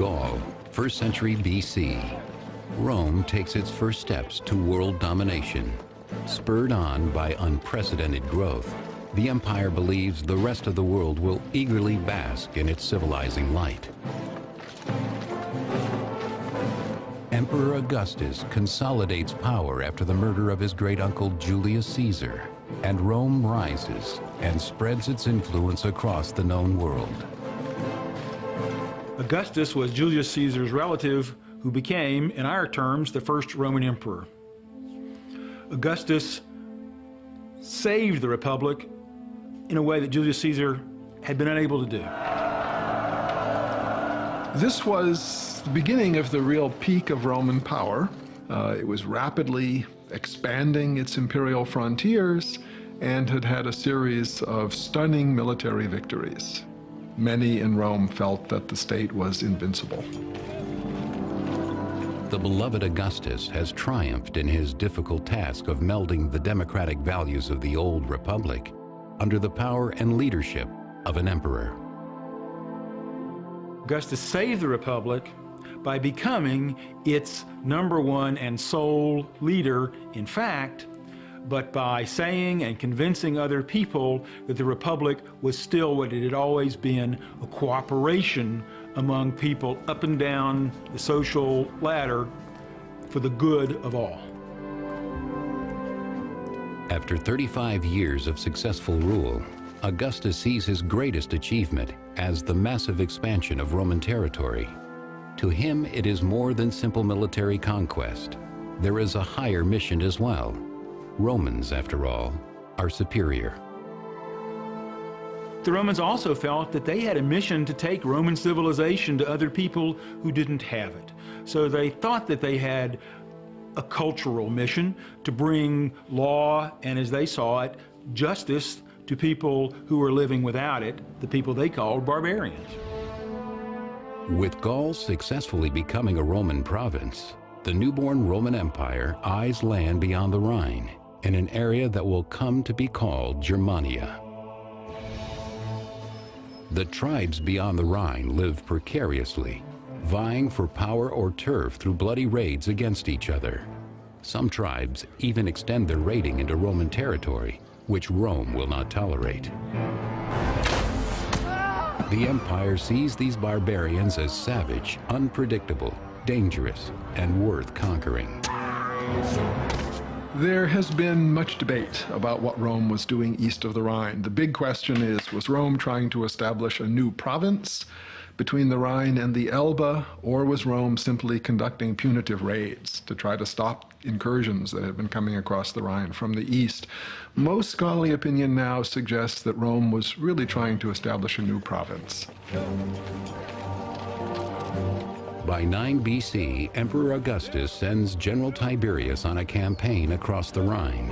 Gaul, 1st century BC. Rome takes its first steps to world domination. Spurred on by unprecedented growth, the empire believes the rest of the world will eagerly bask in its civilizing light. Emperor Augustus consolidates power after the murder of his great-uncle Julius Caesar, and Rome rises and spreads its influence across the known world. Augustus was Julius Caesar's relative who became, in our terms, the first Roman emperor. Augustus saved the Republic in a way that Julius Caesar had been unable to do. This was the beginning of the real peak of Roman power. It was rapidly expanding its imperial frontiers and had had a series of stunning military victories. Many in Rome felt that the state was invincible. The beloved Augustus has triumphed in his difficult task of melding the democratic values of the old republic under the power and leadership of an emperor. Augustus saved the Republic by becoming its #1 and sole leader, in fact, but by saying and convincing other people that the Republic was still what it had always been, a cooperation among people up and down the social ladder for the good of all. After 35 years of successful rule, Augustus sees his greatest achievement as the massive expansion of Roman territory. To him, it is more than simple military conquest. There is a higher mission as well. Romans, after all, are superior. The Romans also felt that they had a mission to take Roman civilization to other people who didn't have it. So they thought that they had a cultural mission to bring law and, as they saw it, justice to people who were living without it, the people they called barbarians. With Gaul successfully becoming a Roman province, the newborn Roman Empire eyes land beyond the Rhine in an area that will come to be called Germania. The tribes beyond the Rhine live precariously, vying for power or turf through bloody raids against each other. Some tribes even extend their raiding into Roman territory, which Rome will not tolerate. The empire sees these barbarians as savage, unpredictable, dangerous, and worth conquering. There has been much debate about what Rome was doing east of the Rhine. The big question is, was Rome trying to establish a new province between the Rhine and the Elbe, or was Rome simply conducting punitive raids to try to stop incursions that had been coming across the Rhine from the east? Most scholarly opinion now suggests that Rome was really trying to establish a new province. By 9 BC, Emperor Augustus sends General Tiberius on a campaign across the Rhine.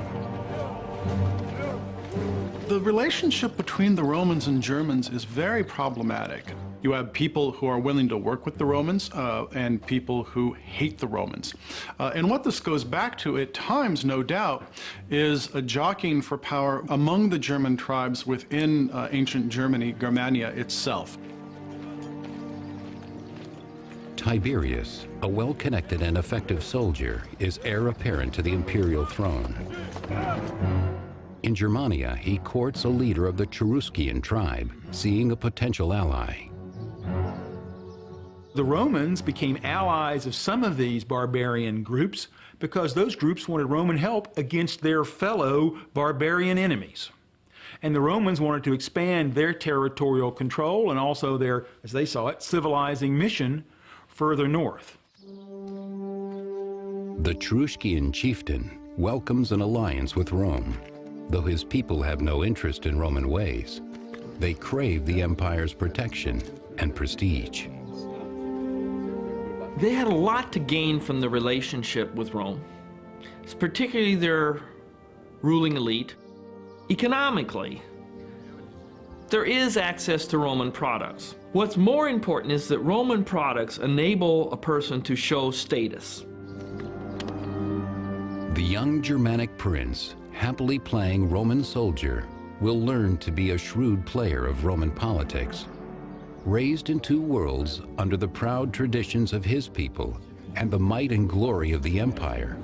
The relationship between the Romans and Germans is very problematic. You have people who are willing to work with the Romans and people who hate the Romans. And what this goes back to at times, no doubt, is a jockeying for power among the German tribes within ancient Germany, Germania itself. Tiberius, a well-connected and effective soldier, is heir apparent to the imperial throne. In Germania, he courts a leader of the Cheruscian tribe, seeing a potential ally. The Romans became allies of some of these barbarian groups because those groups wanted Roman help against their fellow barbarian enemies. And the Romans wanted to expand their territorial control and also their, as they saw it, civilizing mission further north. The Cheruscian chieftain welcomes an alliance with Rome, though his people have no interest in Roman ways. They crave the empire's protection and prestige. They had a lot to gain from the relationship with Rome, particularly their ruling elite. Economically, there is access to Roman products. What's more important is that Roman products enable a person to show status. The young Germanic prince, happily playing Roman soldier, will learn to be a shrewd player of Roman politics. Raised in two worlds under the proud traditions of his people and the might and glory of the empire,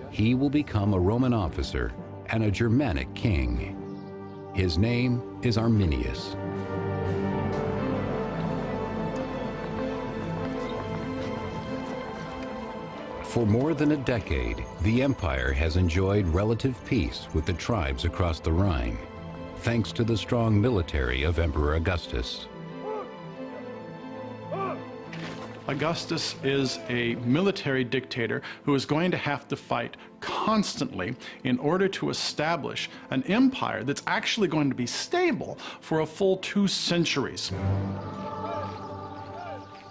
he will become a Roman officer and a Germanic king. His name is Arminius. For more than a decade, the empire has enjoyed relative peace with the tribes across the Rhine, thanks to the strong military of Emperor Augustus. Augustus is a military dictator who is going to have to fight constantly in order to establish an empire that's actually going to be stable for a full 2 centuries.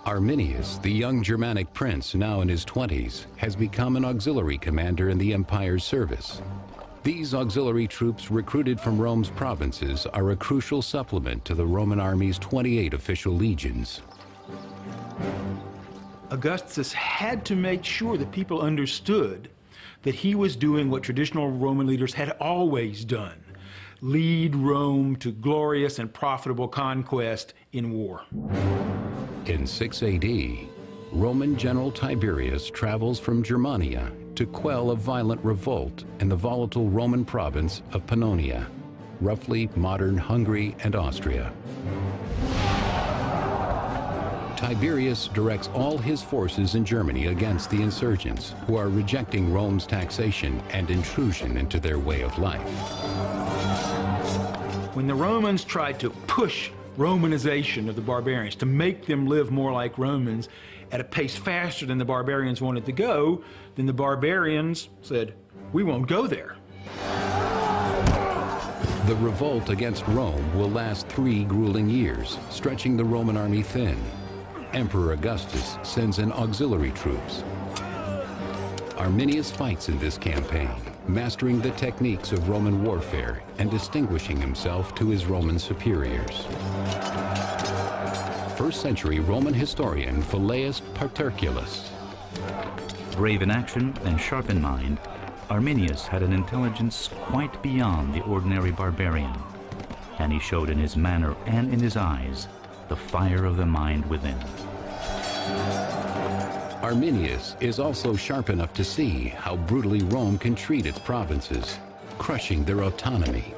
Arminius, the young Germanic prince now in his 20s, has become an auxiliary commander in the empire's service. These auxiliary troops recruited from Rome's provinces are a crucial supplement to the Roman army's 28 official legions. Augustus had to make sure that people understood that he was doing what traditional Roman leaders had always done: lead Rome to glorious and profitable conquest in war. In 6 AD, Roman General Tiberius travels from Germania to quell a violent revolt in the volatile Roman province of Pannonia, roughly modern Hungary and Austria. Tiberius directs all his forces in Germany against the insurgents, who are rejecting Rome's taxation and intrusion into their way of life. When the Romans tried to push Romanization of the barbarians, to make them live more like Romans at a pace faster than the barbarians wanted to go, then the barbarians said, "We won't go there." The revolt against Rome will last 3 grueling years, stretching the Roman army thin. Emperor Augustus sends in auxiliary troops. Arminius fights in this campaign, mastering the techniques of Roman warfare and distinguishing himself to his Roman superiors. First-century Roman historian Velleius Paterculus. Brave in action and sharp in mind, Arminius had an intelligence quite beyond the ordinary barbarian, and he showed in his manner and in his eyes the fire of the mind within. Arminius is also sharp enough to see how brutally Rome can treat its provinces, crushing their autonomy.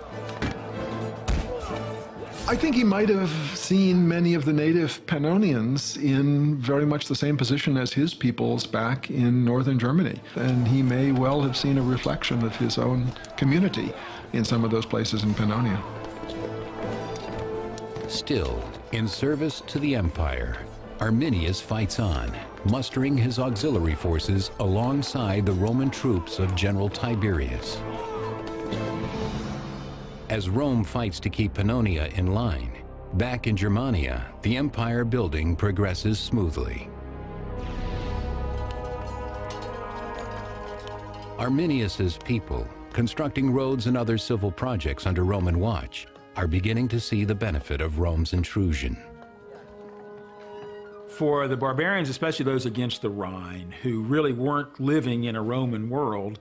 I think he might have seen many of the native Pannonians in very much the same position as his peoples back in northern Germany. And he may well have seen a reflection of his own community in some of those places in Pannonia. Still, in service to the empire, Arminius fights on, mustering his auxiliary forces alongside the Roman troops of General Tiberius. As Rome fights to keep Pannonia in line, back in Germania, the empire building progresses smoothly. Arminius's people, constructing roads and other civil projects under Roman watch, are beginning to see the benefit of Rome's intrusion. For the barbarians, especially those against the Rhine, who really weren't living in a Roman world,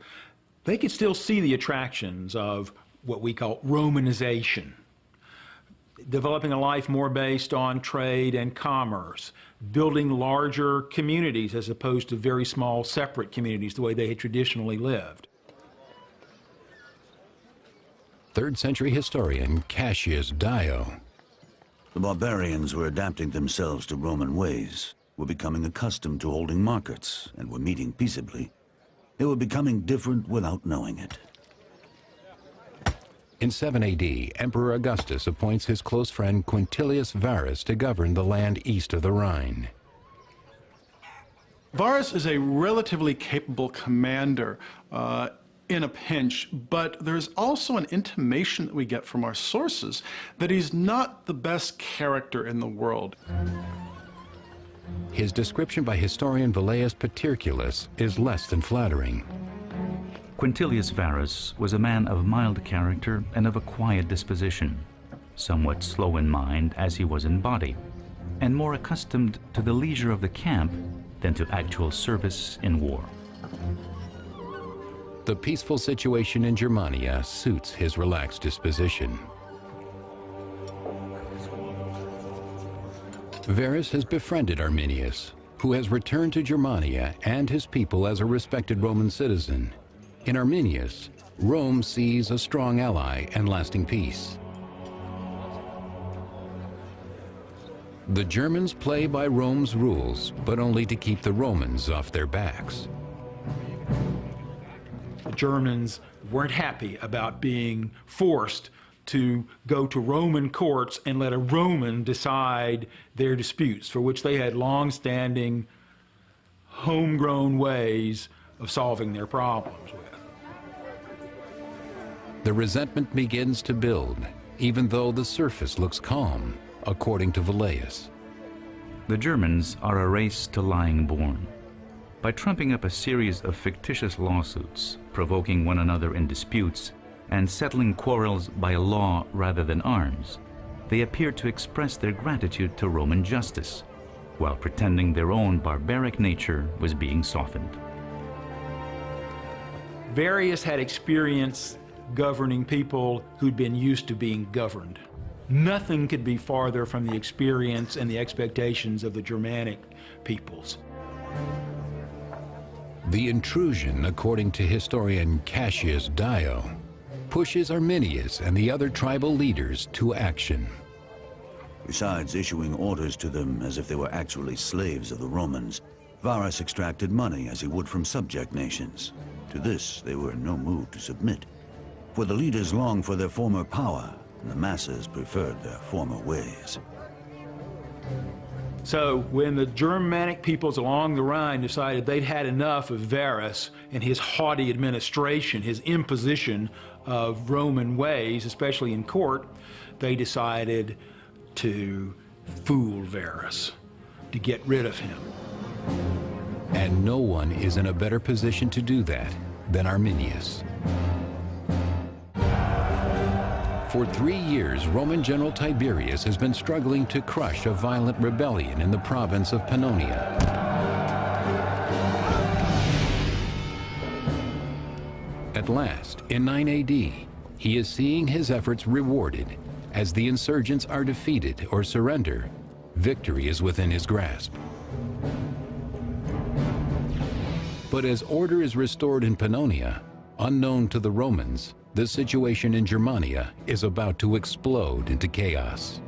they could still see the attractions of what we call Romanization. Developing a life more based on trade and commerce, building larger communities as opposed to very small separate communities the way they had traditionally lived. 3rd century historian Cassius Dio. The barbarians were adapting themselves to Roman ways, were becoming accustomed to holding markets, and were meeting peaceably. They were becoming different without knowing it. In 7 AD, Emperor Augustus appoints his close friend Quintilius Varus to govern the land east of the Rhine. Varus is a relatively capable commander in a pinch, but there's also an intimation that we get from our sources that he's not the best character in the world. His description by historian Velleius Paterculus is less than flattering. Quintilius Varus was a man of mild character and of a quiet disposition, somewhat slow in mind as he was in body, and more accustomed to the leisure of the camp than to actual service in war. The peaceful situation in Germania suits his relaxed disposition. Varus has befriended Arminius, who has returned to Germania and his people as a respected Roman citizen. In Arminius, Rome sees a strong ally and lasting peace. The Germans play by Rome's rules, but only to keep the Romans off their backs. The Germans weren't happy about being forced to go to Roman courts and let a Roman decide their disputes, for which they had long-standing, homegrown ways of solving their problems with. The resentment begins to build, even though the surface looks calm, according to Velleius. The Germans are a race to lying born. By trumping up a series of fictitious lawsuits, provoking one another in disputes, and settling quarrels by law rather than arms, they appear to express their gratitude to Roman justice, while pretending their own barbaric nature was being softened. Varius had experience governing people who'd been used to being governed. Nothing could be farther from the experience and the expectations of the Germanic peoples. The intrusion, according to historian Cassius Dio, pushes Arminius and the other tribal leaders to action. Besides issuing orders to them as if they were actually slaves of the Romans, Varus extracted money as he would from subject nations. To this, they were in no mood to submit, for the leaders longed for their former power, and the masses preferred their former ways. So when the Germanic peoples along the Rhine decided they'd had enough of Varus and his haughty administration, his imposition of Roman ways, especially in court, they decided to fool Varus, to get rid of him. And no one is in a better position to do that than Arminius. For 3 years, Roman General Tiberius has been struggling to crush a violent rebellion in the province of Pannonia. At last, in 9 AD, he is seeing his efforts rewarded. As the insurgents are defeated or surrender, victory is within his grasp. But as order is restored in Pannonia, unknown to the Romans, the situation in Germania is about to explode into chaos.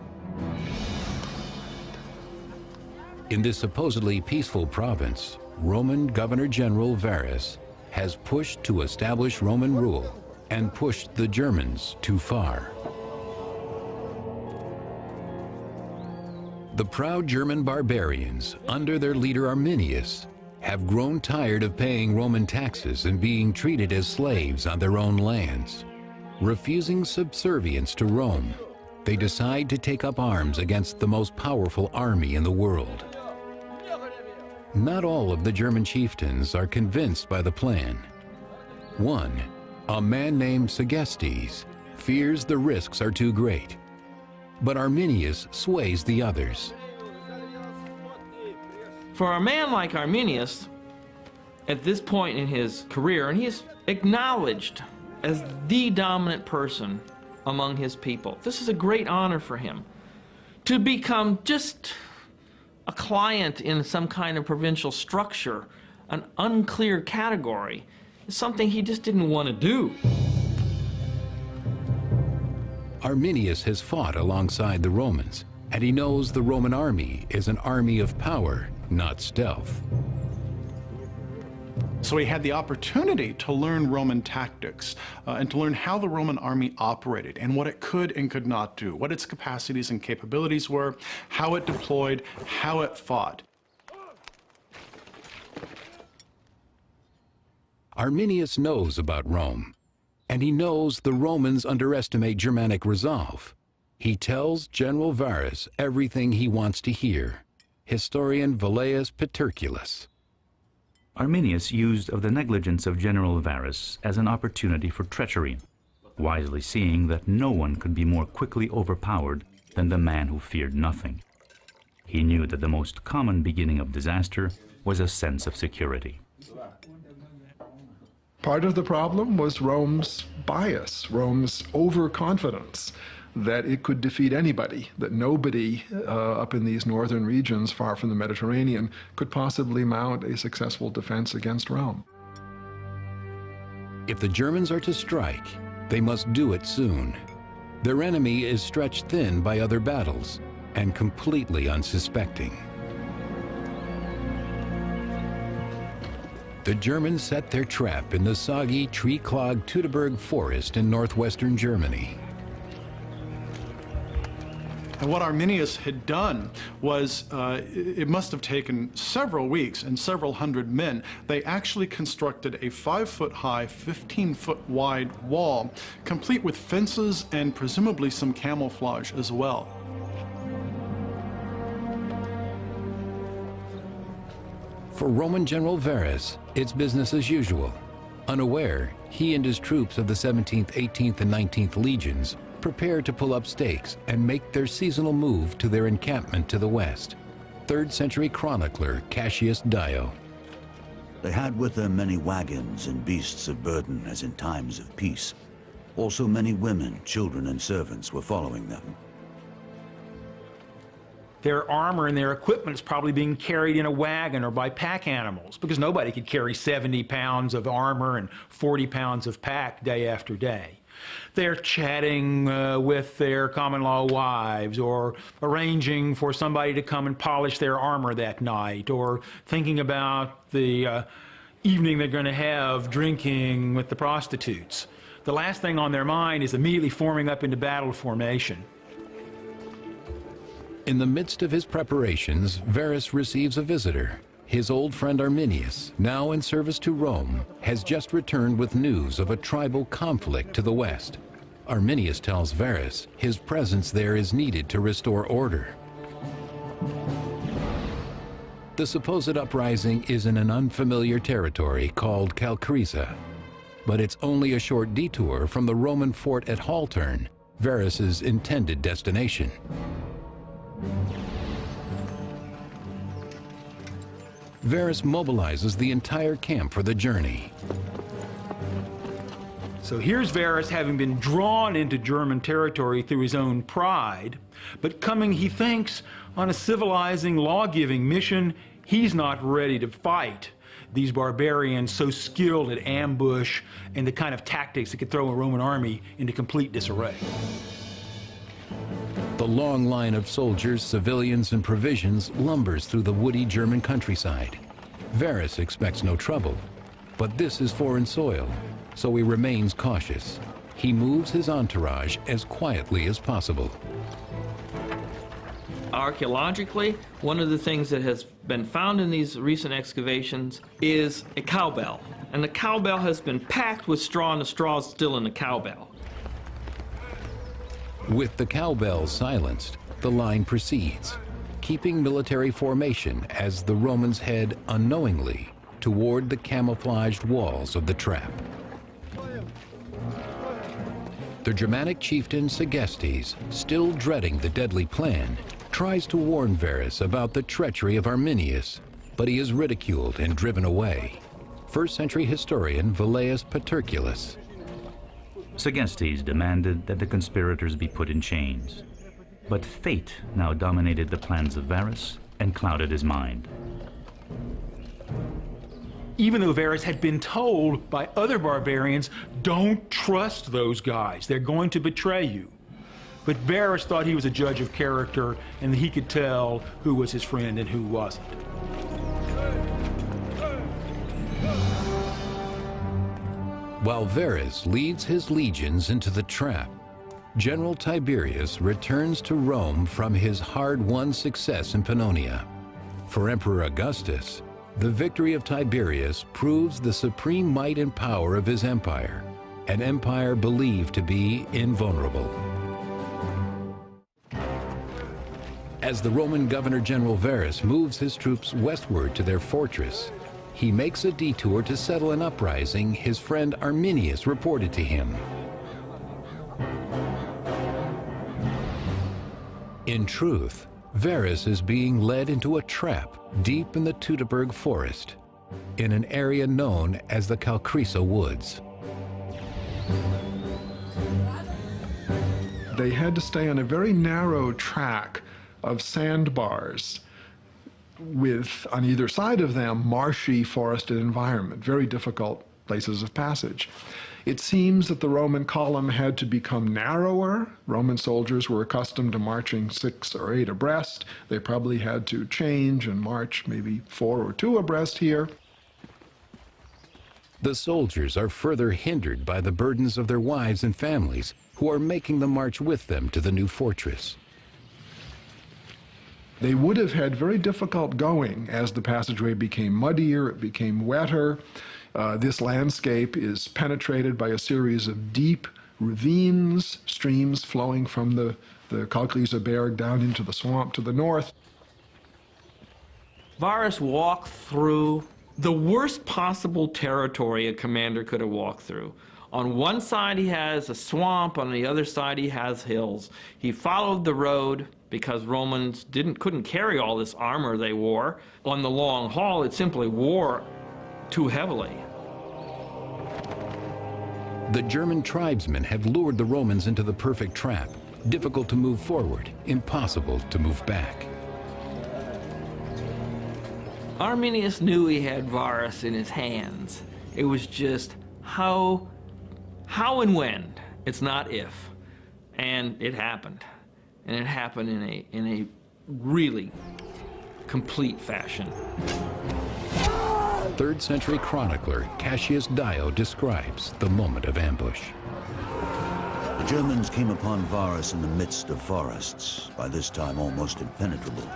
In this supposedly peaceful province, Roman Governor General Varus has pushed to establish Roman rule and pushed the Germans too far. The proud German barbarians, under their leader Arminius, have grown tired of paying Roman taxes and being treated as slaves on their own lands. Refusing subservience to Rome, they decide to take up arms against the most powerful army in the world. Not all of the German chieftains are convinced by the plan. One, a man named Augustus, fears the risks are too great, but Arminius sways the others. For a man like Arminius, at this point in his career, and he is acknowledged as the dominant person among his people, this is a great honor for him. To become just a client in some kind of provincial structure, an unclear category, is something he just didn't want to do. Arminius has fought alongside the Romans, and he knows the Roman army is an army of power, not stealth. So he had the opportunity to learn Roman tactics and to learn how the Roman army operated and what it could and could not do, what its capacities and capabilities were, how it deployed, how it fought. Arminius knows about Rome, and he knows the Romans underestimate Germanic resolve. He tells General Varus everything he wants to hear. Historian Velleius Paterculus. Arminius used of the negligence of General Varus as an opportunity for treachery, wisely seeing that no one could be more quickly overpowered than the man who feared nothing. He knew that the most common beginning of disaster was a sense of security. Part of the problem was Rome's bias, Rome's overconfidence. that it could defeat anybody, that nobody up in these northern regions far from the Mediterranean could possibly mount a successful defense against Rome. If the Germans are to strike, they must do it soon. Their enemy is stretched thin by other battles and completely unsuspecting. The Germans set their trap in the soggy, tree-clogged Teutoburg forest in northwestern Germany. And what Arminius had done was, it must have taken several weeks and several hundred men. They actually constructed a 5-foot-high, 15-foot-wide wall, complete with fences and presumably some camouflage as well. For Roman General Varus, it's business as usual. Unaware, he and his troops of the 17th, 18th, and 19th legions prepare to pull up stakes and make their seasonal move to their encampment to the west. 3rd century chronicler Cassius Dio. They had with them many wagons and beasts of burden as in times of peace. Also many women, children, and servants were following them. Their armor and their equipment is probably being carried in a wagon or by pack animals, because nobody could carry 70 pounds of armor and 40 pounds of pack day after day. They're chatting with their common-law wives, or arranging for somebody to come and polish their armor that night, or thinking about the evening they're going to have drinking with the prostitutes. The last thing on their mind is immediately forming up into battle formation. In the midst of his preparations, Varus receives a visitor. His old friend Arminius, now in service to Rome, has just returned with news of a tribal conflict to the west. Arminius tells Varus his presence there is needed to restore order. The supposed uprising is in an unfamiliar territory called Calcrisa, but it's only a short detour from the Roman fort at Haltern, Varus's intended destination. Varus mobilizes the entire camp for the journey. So here's Varus, having been drawn into German territory through his own pride, but coming, he thinks, on a civilizing, law-giving mission. He's not ready to fight these barbarians so skilled at ambush and the kind of tactics that could throw a Roman army into complete disarray. The long line of soldiers, civilians, and provisions lumbers through the woody German countryside. Varus expects no trouble, but this is foreign soil, so he remains cautious. He moves his entourage as quietly as possible. Archaeologically, one of the things that has been found in these recent excavations is a cowbell. And the cowbell has been packed with straw, and the straw is still in the cowbell. With the cowbells silenced, the line proceeds, keeping military formation as the Romans head unknowingly toward the camouflaged walls of the trap. The Germanic chieftain Segestes, still dreading the deadly plan, tries to warn Varus about the treachery of Arminius, but he is ridiculed and driven away. 1st century historian Velleius Paterculus. Segestes demanded that the conspirators be put in chains. But fate now dominated the plans of Varus and clouded his mind. Even though Varus had been told by other barbarians, don't trust those guys, they're going to betray you. But Varus thought he was a judge of character and that he could tell who was his friend and who wasn't. While Varus leads his legions into the trap, General Tiberius returns to Rome from his hard-won success in Pannonia. For Emperor Augustus, the victory of Tiberius proves the supreme might and power of his empire, an empire believed to be invulnerable. As the Roman Governor-General Varus moves his troops westward to their fortress, he makes a detour to settle an uprising his friend Arminius reported to him. In truth, Varus is being led into a trap deep in the Teutoburg forest, in an area known as the Calcrisa Woods. they had to stay on a very narrow track of sandbars with, on either side of them, marshy forested environment, very difficult places of passage. It seems that the Roman column had to become narrower. Roman soldiers were accustomed to marching 6 or 8 abreast. They probably had to change and march maybe 4 or 2 abreast here. The soldiers are further hindered by the burdens of their wives and families, who are making the march with them to the new fortress. They would have had very difficult going as the passageway became muddier, it became wetter. This landscape is penetrated by a series of deep ravines, streams flowing from the Kalklisa Berg down into the swamp to the north. Varus walked through the worst possible territory a commander could have walked through. On one side he has a swamp, on the other side he has hills. He followed the road because Romans couldn't carry all this armor they wore. On the long haul, it simply wore too heavily. The German tribesmen had lured the Romans into the perfect trap, difficult to move forward, impossible to move back. Arminius knew he had Varus in his hands. It was just how and when. It's not if. And it happened. And it happened in a really complete fashion. 3rd century chronicler Cassius Dio describes the moment of ambush. The Germans came upon Varus in the midst of forests, by this time almost impenetrable.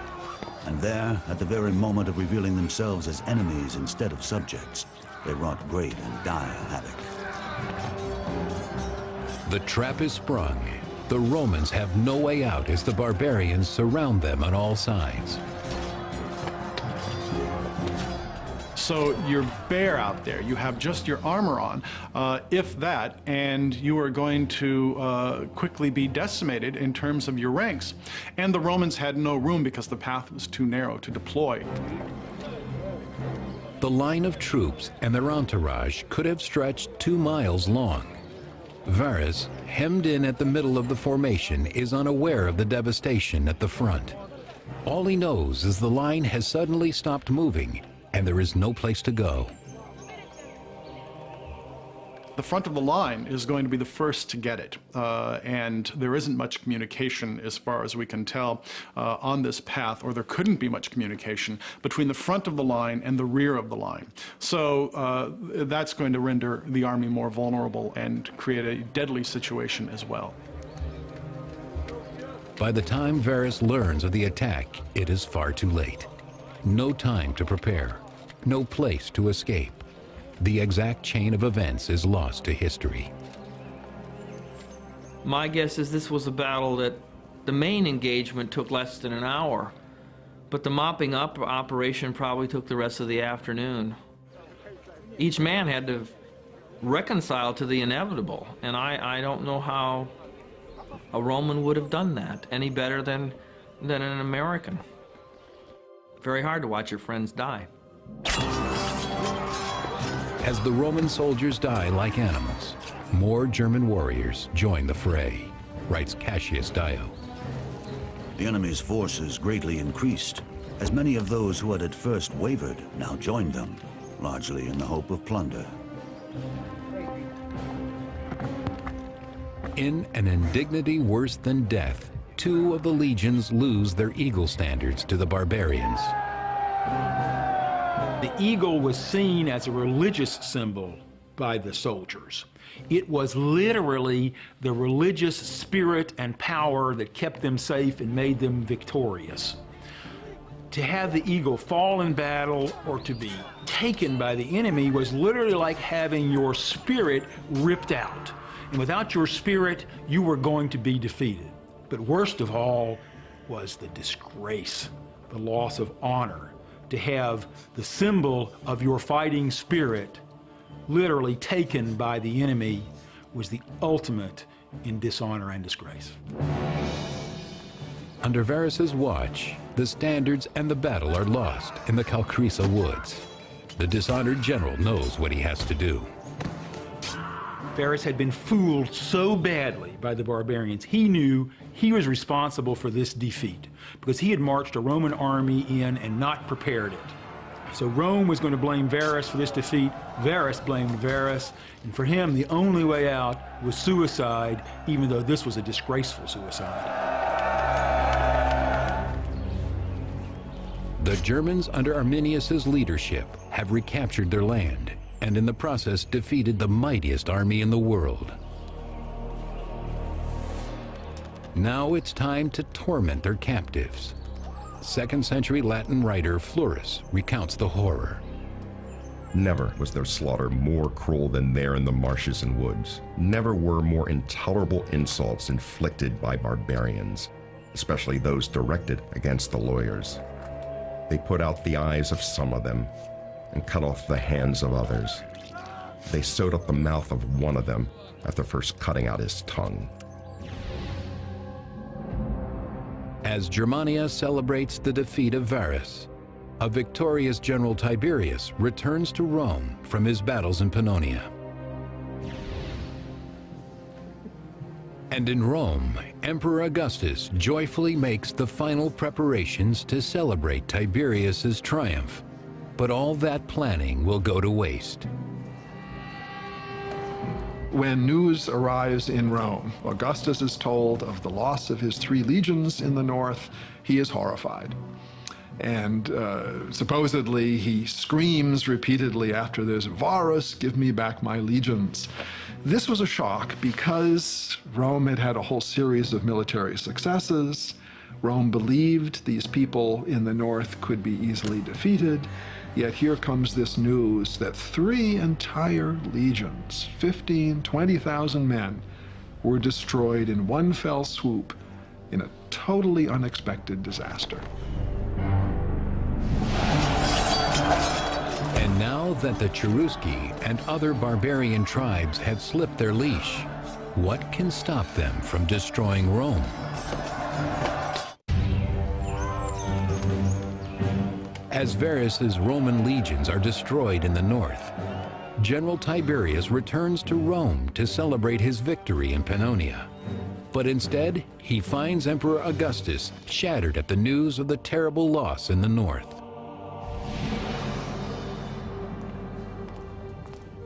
And there, at the very moment of revealing themselves as enemies instead of subjects, they wrought great and dire havoc. The trap is sprung. The Romans have no way out as the barbarians surround them on all sides. So you're bare out there. You have just your armor on, if that, and you are going to quickly be decimated in terms of your ranks. And the Romans had no room because the path was too narrow to deploy. The line of troops and their entourage could have stretched 2 miles long. Varus, hemmed in at the middle of the formation, is unaware of the devastation at the front. All he knows is the line has suddenly stopped moving, and there is no place to go. The front of the line is going to be the first to get it, and there isn't much communication, as far as we can tell, on this path, or there couldn't be much communication between the front of the line and the rear of the line. So that's going to render the army more vulnerable and create a deadly situation as well. By the time Varus learns of the attack, it is far too late. No time to prepare, no place to escape. The exact chain of events is lost to history. My guess is this was a battle that the main engagement took less than an hour, but the mopping up operation probably took the rest of the afternoon. Each man had to reconcile to the inevitable, and I don't know how a Roman would have done that any better than an American. Very hard to watch your friends die. As the Roman soldiers die like animals, more German warriors join the fray, writes Cassius Dio. The enemy's forces greatly increased, as many of those who had at first wavered now joined them, largely in the hope of plunder. In an indignity worse than death, 2 of the legions lose their eagle standards to the barbarians. The eagle was seen as a religious symbol by the soldiers. It was literally the religious spirit and power that kept them safe and made them victorious. To have the eagle fall in battle or to be taken by the enemy was literally like having your spirit ripped out. And without your spirit, you were going to be defeated. But worst of all was the disgrace, the loss of honor. To have the symbol of your fighting spirit literally taken by the enemy was the ultimate in dishonor and disgrace. Under Varus's watch, the standards and the battle are lost in the Kalkrisa woods. The dishonored general knows what he has to do. Varus had been fooled so badly by the barbarians. He knew he was responsible for this defeat because he had marched a Roman army in and not prepared it. So Rome was going to blame Varus for this defeat. Varus blamed Varus, and for him, the only way out was suicide, even though this was a disgraceful suicide. The Germans under Arminius's leadership have recaptured their land and in the process defeated the mightiest army in the world. Now it's time to torment their captives. 2nd century Latin writer Florus recounts the horror. Never was their slaughter more cruel than there in the marshes and woods. Never were more intolerable insults inflicted by barbarians, especially those directed against the lawyers. They put out the eyes of some of them and cut off the hands of others. They sewed up the mouth of one of them after first cutting out his tongue. As Germania celebrates the defeat of Varus, a victorious General Tiberius returns to Rome from his battles in Pannonia. And in Rome, Emperor Augustus joyfully makes the final preparations to celebrate Tiberius's triumph. But all that planning will go to waste. When news arrives in Rome, Augustus is told of the loss of his 3 legions in the north. He is horrified. And supposedly he screams repeatedly after this, "Varus, give me back my legions." This was a shock because Rome had had a whole series of military successes. Rome believed these people in the north could be easily defeated. Yet here comes this news that 3 entire legions, 15, 20,000 men, were destroyed in one fell swoop in a totally unexpected disaster. And now that the Cherusci and other barbarian tribes have slipped their leash, what can stop them from destroying Rome? As Varus's Roman legions are destroyed in the north, General Tiberius returns to Rome to celebrate his victory in Pannonia. But instead, he finds Emperor Augustus shattered at the news of the terrible loss in the north.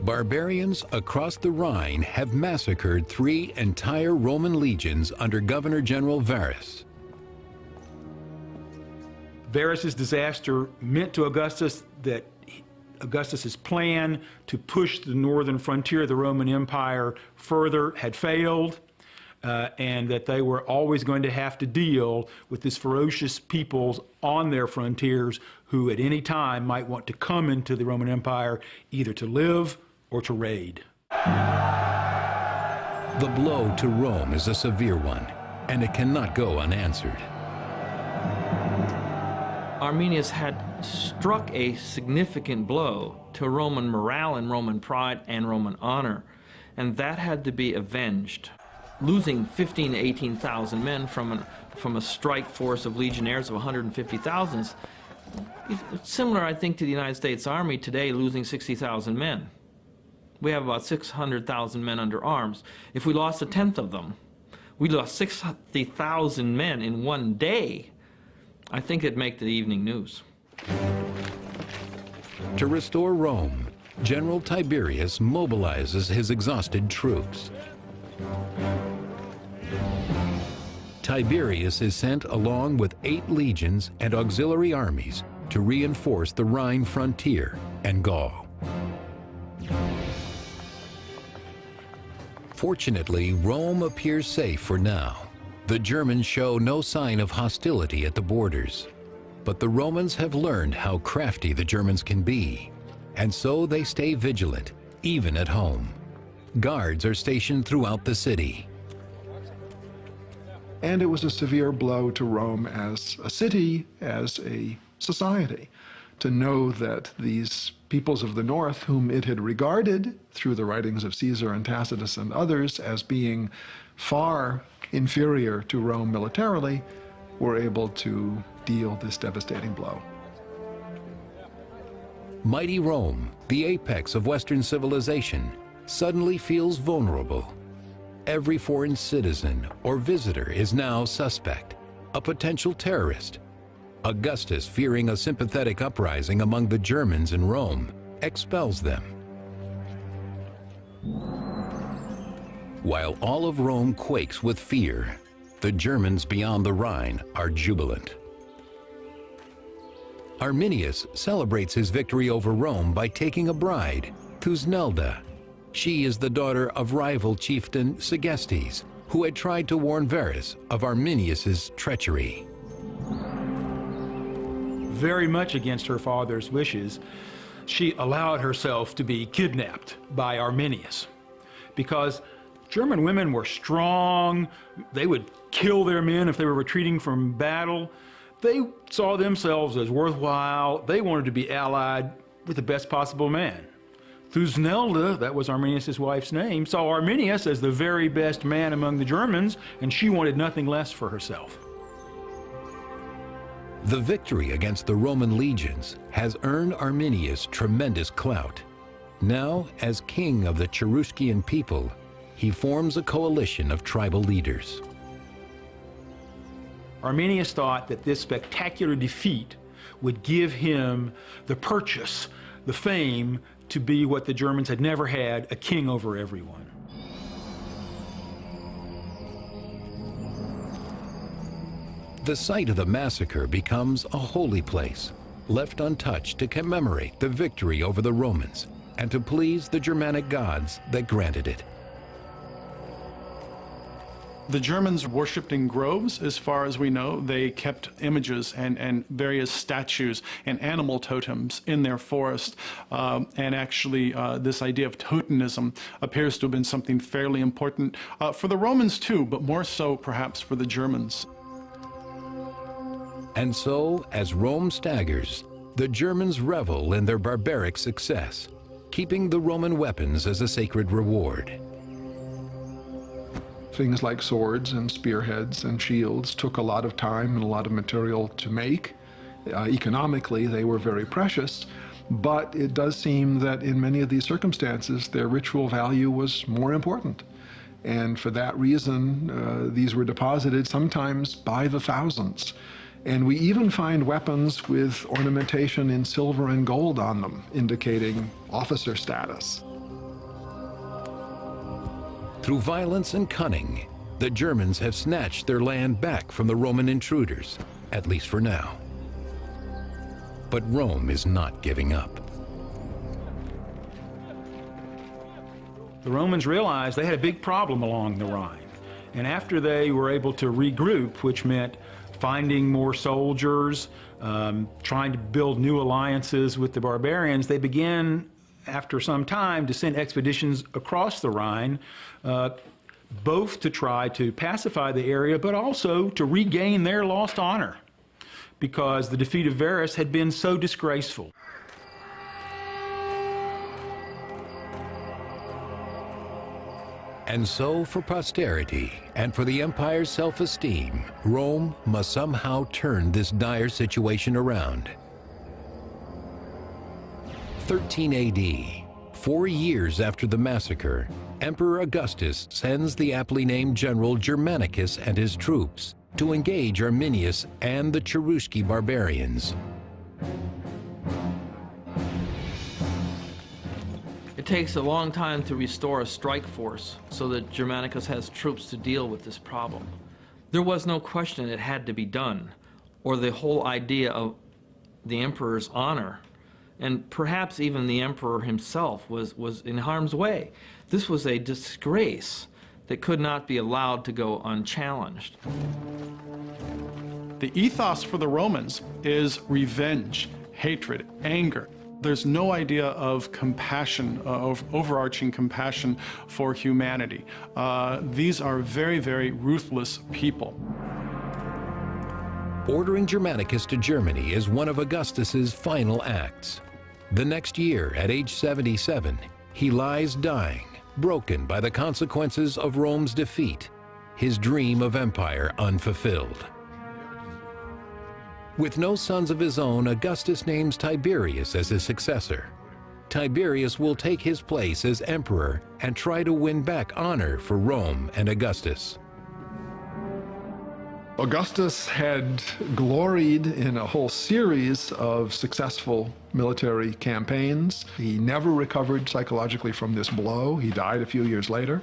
Barbarians across the Rhine have massacred 3 entire Roman legions under Governor General Varus. Varus's disaster meant to Augustus that Augustus's plan to push the northern frontier of the Roman Empire further had failed, and that they were always going to have to deal with these ferocious peoples on their frontiers who at any time might want to come into the Roman Empire either to live or to raid. The blow to Rome is a severe one, and it cannot go unanswered. Arminius had struck a significant blow to Roman morale and Roman pride and Roman honor, and that had to be avenged. Losing 15,000 to 18,000 men from a strike force of legionnaires of 150,000 is similar, I think, to the United States Army today losing 60,000 men. We have about 600,000 men under arms. If we lost 1/10 of them, we lost 60,000 men in one day. I think it'd make the evening news. To restore Rome, General Tiberius mobilizes his exhausted troops. Tiberius is sent along with 8 legions and auxiliary armies to reinforce the Rhine frontier and Gaul. Fortunately, Rome appears safe for now. The Germans show no sign of hostility at the borders. But the Romans have learned how crafty the Germans can be, and so they stay vigilant, even at home. Guards are stationed throughout the city. And it was a severe blow to Rome as a city, as a society, to know that these peoples of the north, whom it had regarded through the writings of Caesar and Tacitus and others as being far inferior to Rome militarily, were able to deal this devastating blow. Mighty Rome, the apex of Western civilization, suddenly feels vulnerable. Every foreign citizen or visitor is now suspect, a potential terrorist. Augustus, fearing a sympathetic uprising among the Germans in Rome, expels them. While all of Rome quakes with fear, the Germans beyond the Rhine are jubilant. Arminius celebrates his victory over Rome by taking a bride, Thusnelda. She is the daughter of rival chieftain Segestes, who had tried to warn Varus of Arminius's treachery. Very much against her father's wishes, she allowed herself to be kidnapped by Arminius. Because German women were strong, they would kill their men if they were retreating from battle. They saw themselves as worthwhile. They wanted to be allied with the best possible man. Thusnelda, that was Arminius' wife's name, saw Arminius as the very best man among the Germans, and she wanted nothing less for herself. The victory against the Roman legions has earned Arminius tremendous clout. Now, as king of the Cheruscian people, he forms a coalition of tribal leaders. Arminius thought that this spectacular defeat would give him the purchase, the fame, to be what the Germans had never had, a king over everyone. The site of the massacre becomes a holy place, left untouched to commemorate the victory over the Romans and to please the Germanic gods that granted it. The Germans worshipped in groves, as far as we know. They kept images and various statues and animal totems in their forest. And actually, this idea of totemism appears to have been something fairly important for the Romans too, but more so perhaps for the Germans. And so, as Rome staggers, the Germans revel in their barbaric success, keeping the Roman weapons as a sacred reward. Things like swords and spearheads and shields took a lot of time and a lot of material to make. Economically, they were very precious, but it does seem that in many of these circumstances, their ritual value was more important. And for that reason, these were deposited sometimes by the thousands. And we even find weapons with ornamentation in silver and gold on them, indicating officer status. Through violence and cunning, the Germans have snatched their land back from the Roman intruders, at least for now. But Rome is not giving up. The Romans realized they had a big problem along the Rhine. And after they were able to regroup, which meant finding more soldiers, trying to build new alliances with the barbarians, they began, after some time, to send expeditions across the Rhine, both to try to pacify the area, but also to regain their lost honor, because the defeat of Varus had been so disgraceful. And so, for posterity and for the empire's self-esteem, Rome must somehow turn this dire situation around. 13 AD, 4 years after the massacre, Emperor Augustus sends the aptly named general Germanicus and his troops to engage Arminius and the Cherusci barbarians. It takes a long time to restore a strike force so that Germanicus has troops to deal with this problem. There was no question it had to be done, or the whole idea of the emperor's honor, and perhaps even the emperor himself, was in harm's way. This was a disgrace that could not be allowed to go unchallenged. The ethos for the Romans is revenge, hatred, anger. There's no idea of compassion, of overarching compassion for humanity. These are very, very ruthless people. Ordering Germanicus to Germany is one of Augustus's final acts. The next year, at age 77, he lies dying, broken by the consequences of Rome's defeat, his dream of empire unfulfilled. With no sons of his own, Augustus names Tiberius as his successor. Tiberius will take his place as emperor and try to win back honor for Rome and Augustus. Augustus had gloried in a whole series of successful military campaigns. He never recovered psychologically from this blow. He died a few years later.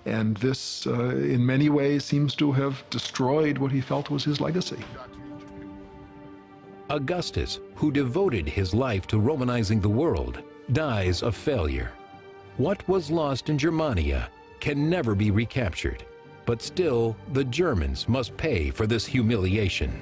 And this, in many ways, seems to have destroyed what he felt was his legacy. Augustus, who devoted his life to Romanizing the world, dies a failure. What was lost in Germania can never be recaptured. But still, the Germans must pay for this humiliation.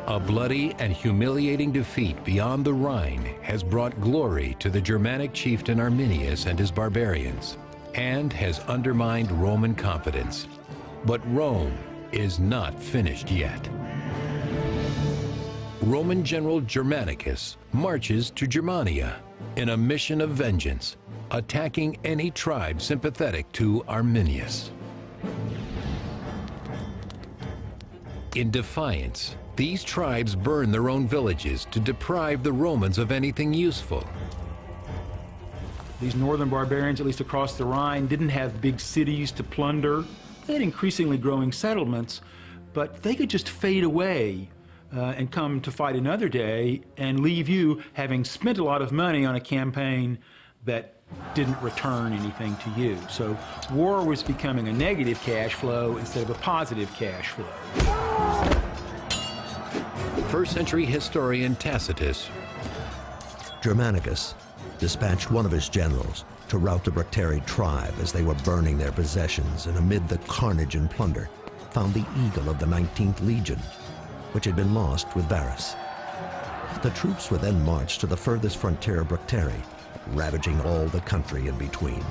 A bloody and humiliating defeat beyond the Rhine has brought glory to the Germanic chieftain Arminius and his barbarians, and has undermined Roman confidence. But Rome is not finished yet. Roman general Germanicus marches to Germania in a mission of vengeance, attacking any tribe sympathetic to Arminius. In defiance, these tribes burn their own villages to deprive the Romans of anything useful. These northern barbarians, at least across the Rhine, didn't have big cities to plunder. They had increasingly growing settlements, but they could just fade away and come to fight another day and leave you having spent a lot of money on a campaign that didn't return anything to you. So war was becoming a negative cash flow instead of a positive cash flow. First-century historian Tacitus. Germanicus dispatched one of his generals to rout the Bructeri tribe as they were burning their possessions, and amid the carnage and plunder found the eagle of the 19th Legion, which had been lost with Varus. The troops were then marched to the furthest frontier of Bructeri, ravaging all the country in between.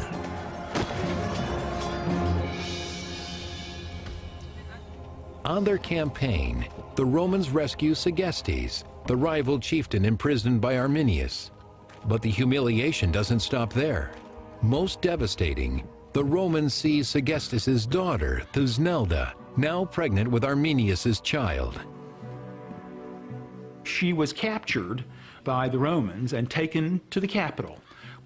On their campaign, the Romans rescue Segestes, the rival chieftain imprisoned by Arminius. But the humiliation doesn't stop there. Most devastating, the Romans seize Segestes' daughter, Thusnelda, now pregnant with Arminius' child. She was captured by the Romans and taken to the capital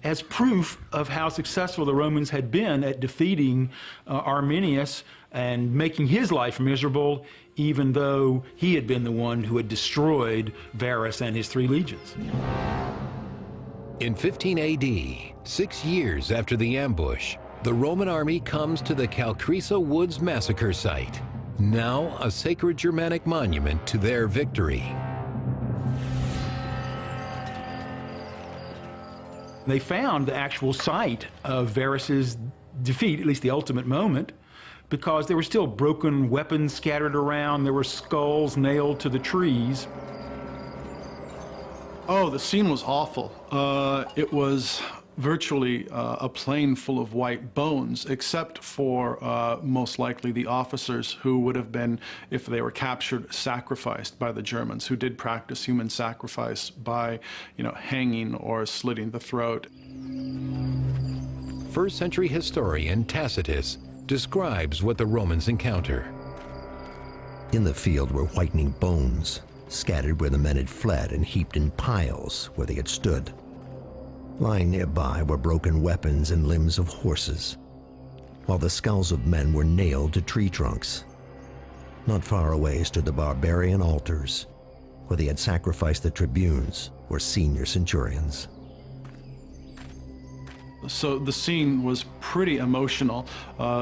as proof of how successful the Romans had been at defeating Arminius and making his life miserable, even though he had been the one who had destroyed Varus and his 3 legions. In 15 AD, 6 years after the ambush, the Roman army comes to the Calcrisa Woods massacre site, now a sacred Germanic monument to their victory. They found the actual site of Varus's defeat, at least the ultimate moment, because there were still broken weapons scattered around. There were skulls nailed to the trees. Oh, the scene was awful. It was virtually a plain full of white bones, except for most likely the officers who would have been, if they were captured, sacrificed by the Germans, who did practice human sacrifice by, hanging or slitting the throat. First-century historian Tacitus describes what the Romans encounter. In the field were whitening bones, scattered where the men had fled and heaped in piles where they had stood. Lying nearby were broken weapons and limbs of horses, while the skulls of men were nailed to tree trunks. Not far away stood the barbarian altars, where they had sacrificed the tribunes or senior centurions. So the scene was pretty emotional,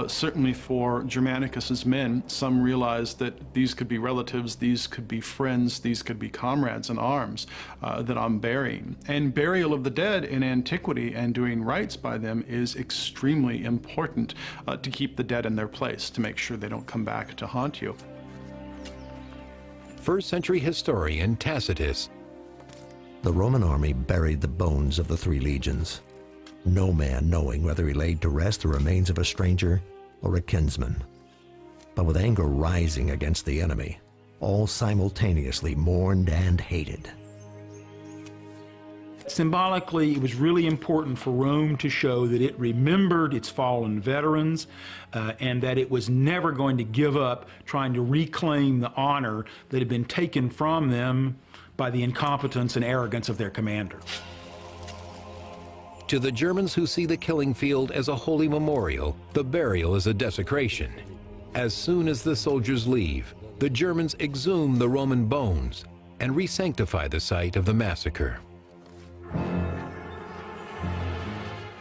certainly for Germanicus's men. Some realized that these could be relatives, these could be friends, these could be comrades in arms that I'm burying. And burial of the dead in antiquity and doing rites by them is extremely important to keep the dead in their place, to make sure they don't come back to haunt you. First-century historian Tacitus. The Roman army buried the bones of the 3 legions, no man knowing whether he laid to rest the remains of a stranger or a kinsman. But with anger rising against the enemy, all simultaneously mourned and hated. Symbolically, it was really important for Rome to show that it remembered its fallen veterans and that it was never going to give up trying to reclaim the honor that had been taken from them by the incompetence and arrogance of their commander. To the Germans who see the killing field as a holy memorial, the burial is a desecration. As soon as the soldiers leave, the Germans exhume the Roman bones and re-sanctify the site of the massacre.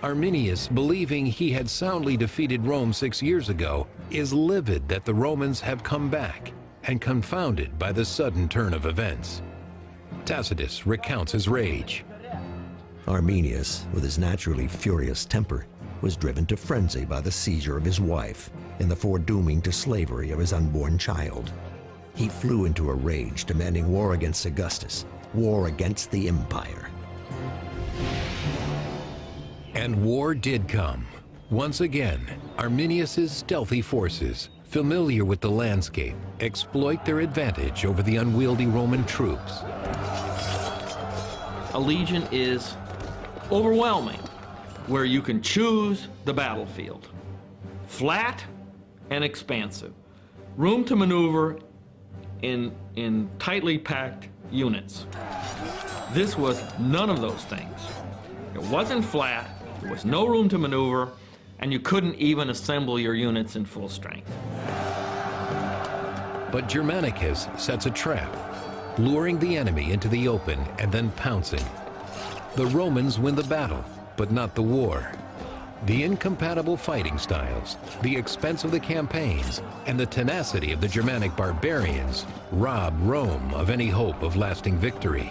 Arminius, believing he had soundly defeated Rome 6 years ago, is livid that the Romans have come back and confounded by the sudden turn of events. Tacitus recounts his rage. Arminius, with his naturally furious temper, was driven to frenzy by the seizure of his wife and the foredooming to slavery of his unborn child. He flew into a rage, demanding war against Augustus, war against the empire. And war did come. Once again, Arminius's stealthy forces, familiar with the landscape, exploit their advantage over the unwieldy Roman troops. A legion is overwhelming, where you can choose the battlefield. Flat and expansive. Room to maneuver in tightly packed units. This was none of those things. It wasn't flat, there was no room to maneuver, and you couldn't even assemble your units in full strength. But Germanicus sets a trap, luring the enemy into the open and then pouncing. The Romans win the battle, but not the war. The incompatible fighting styles, the expense of the campaigns, and the tenacity of the Germanic barbarians rob Rome of any hope of lasting victory.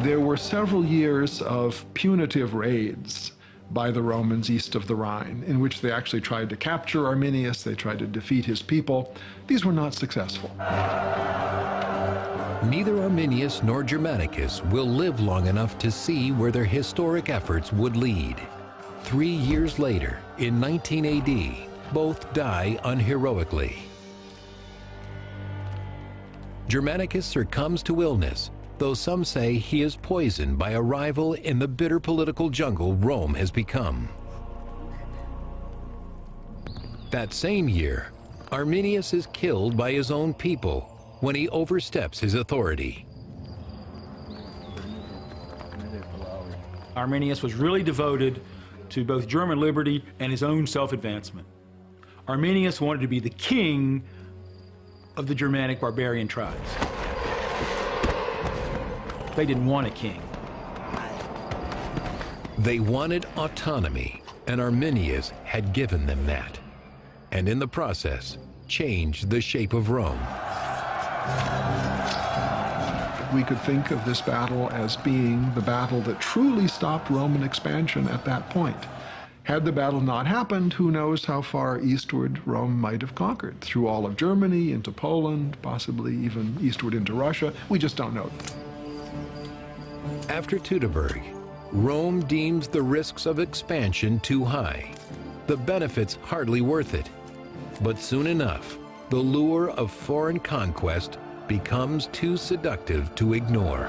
There were several years of punitive raids by the Romans east of the Rhine, in which they actually tried to capture Arminius, they tried to defeat his people. These were not successful. Neither Arminius nor Germanicus will live long enough to see where their historic efforts would lead. 3 years later, in 19 AD, both die unheroically. Germanicus succumbs to illness, though some say he is poisoned by a rival in the bitter political jungle Rome has become. That same year, Arminius is killed by his own people when he oversteps his authority. Arminius was really devoted to both German liberty and his own self-advancement. Arminius wanted to be the king of the Germanic barbarian tribes. They didn't want a king. They wanted autonomy, and Arminius had given them that, and in the process, changed the shape of Rome. We could think of this battle as being the battle that truly stopped Roman expansion at that point. Had the battle not happened, who knows how far eastward Rome might have conquered, through all of Germany, into Poland, possibly even eastward into Russia. We just don't know. After Teutoburg, Rome deems the risks of expansion too high, the benefits hardly worth it. But soon enough, the lure of foreign conquest becomes too seductive to ignore.